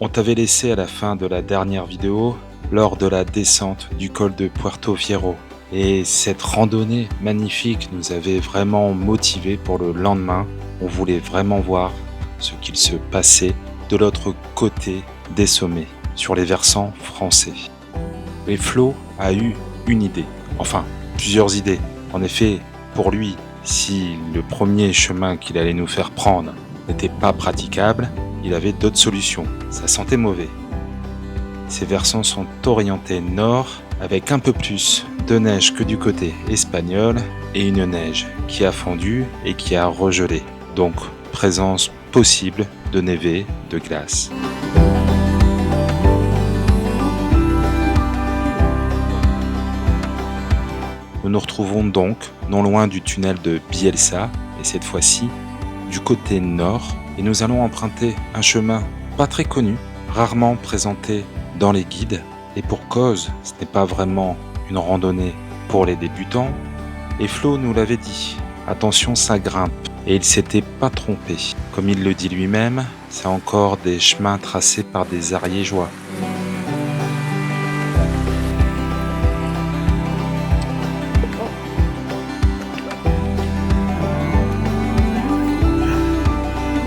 On t'avait laissé à la fin de la dernière vidéo lors de la descente du col de Puerto Fierro. Et cette randonnée magnifique nous avait vraiment motivés pour le lendemain. On voulait vraiment voir ce qu'il se passait de l'autre côté des sommets, sur les versants français. Et Flo a eu une idée, enfin plusieurs idées. En effet, pour lui, si le premier chemin qu'il allait nous faire prendre n'était pas praticable, il avait d'autres solutions. Ça sentait mauvais. Ces versants sont orientés nord avec un peu plus de neige que du côté espagnol et une neige qui a fondu et qui a regelé. Donc présence possible de névé, de glace. Nous nous retrouvons donc non loin du tunnel de Bielsa et cette fois-ci du côté nord et nous allons emprunter un chemin pas très connu, rarement présenté dans les guides et pour cause, ce n'est pas vraiment une randonnée pour les débutants et Flo nous l'avait dit, attention ça grimpe et il s'était pas trompé. Comme il le dit lui-même, c'est encore des chemins tracés par des ariégeois.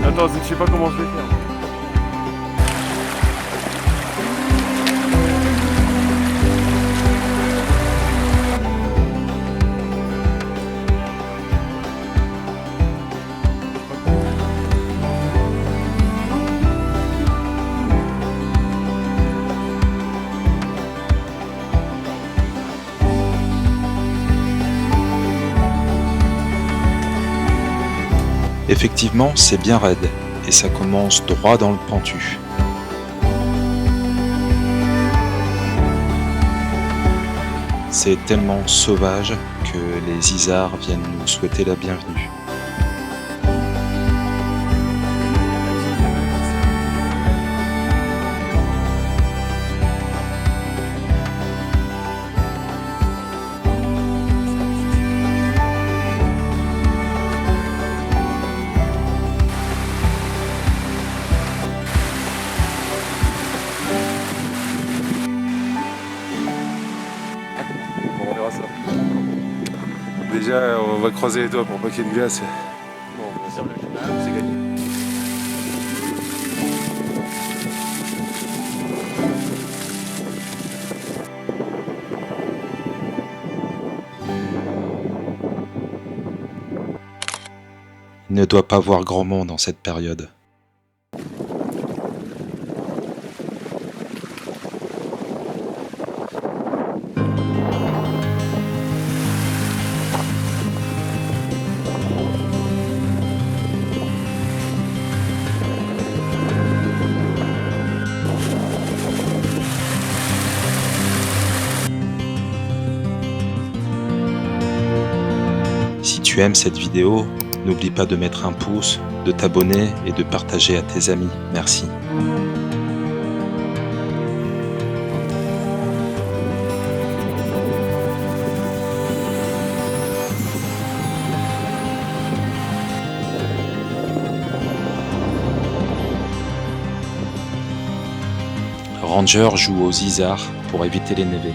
Attends, je sais pas comment je vais faire. Effectivement, c'est bien raide et ça commence droit dans le pentu. C'est tellement sauvage que les isards viennent nous souhaiter la bienvenue. Bon, on verra ça. Déjà, on va croiser les doigts pour pas qu'il y ait de glace. Bon, on va faire le chemin, c'est gagné. Il ne doit pas voir grand monde en cette période. Si tu aimes cette vidéo, n'oublie pas de mettre un pouce, de t'abonner et de partager à tes amis. Merci. Ranger joue aux isards pour éviter les névés.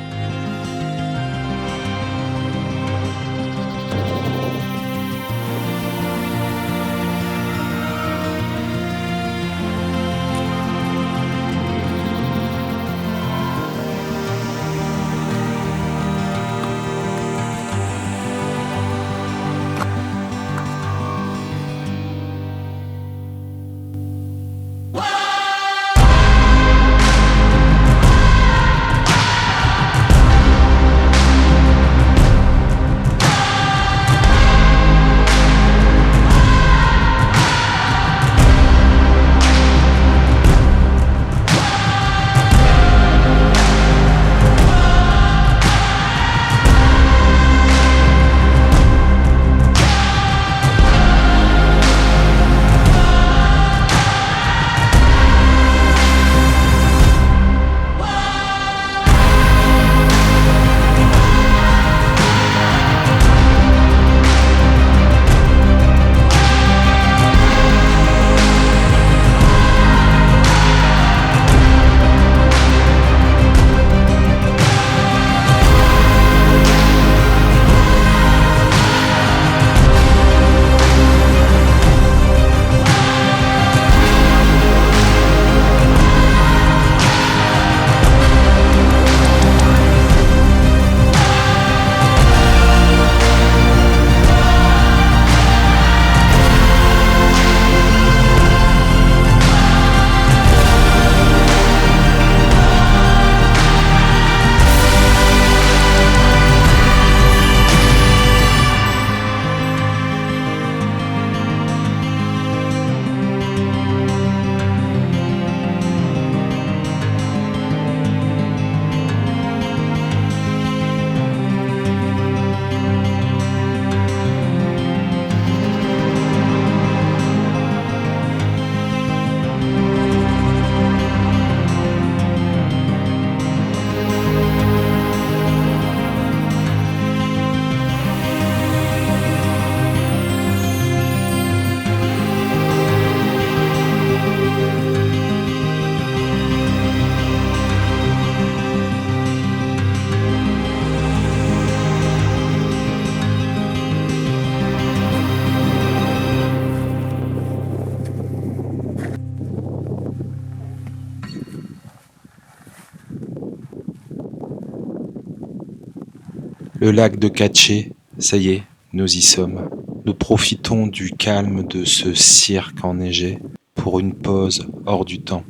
Le lac de Caché, ça y est, nous y sommes. Nous profitons du calme de ce cirque enneigé pour une pause hors du temps.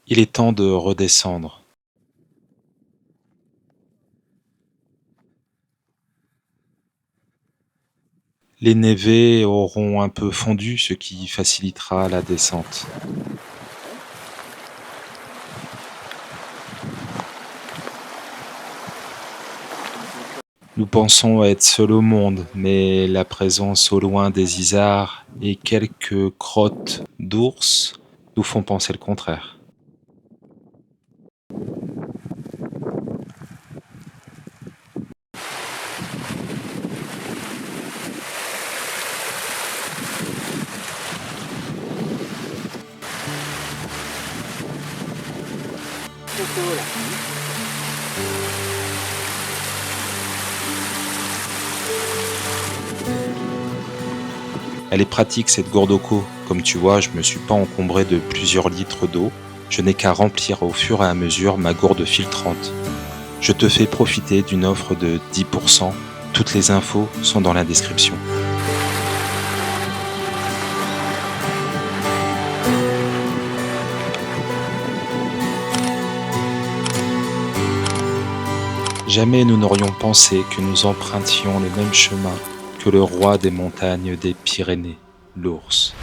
Il est temps de redescendre. Les névés auront un peu fondu, ce qui facilitera la descente. Nous pensons être seuls au monde, mais la présence au loin des isards et quelques crottes d'ours nous font penser le contraire. Elle est pratique cette gourde au co. Comme tu vois, je me suis pas encombré de plusieurs litres d'eau. Je n'ai qu'à remplir au fur et à mesure ma gourde filtrante. Je te fais profiter d'une offre de 10%. Toutes les infos sont dans la description. Jamais nous n'aurions pensé que nous empruntions le même chemin que le roi des montagnes des Pyrénées, l'ours.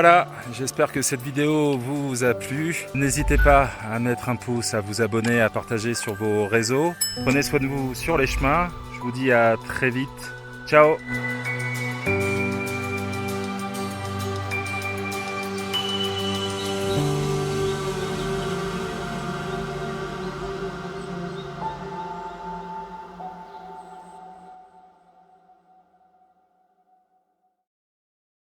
Voilà, j'espère que cette vidéo vous a plu. N'hésitez pas à mettre un pouce, à vous abonner, à partager sur vos réseaux. Prenez soin de vous sur les chemins. Je vous dis à très vite. Ciao!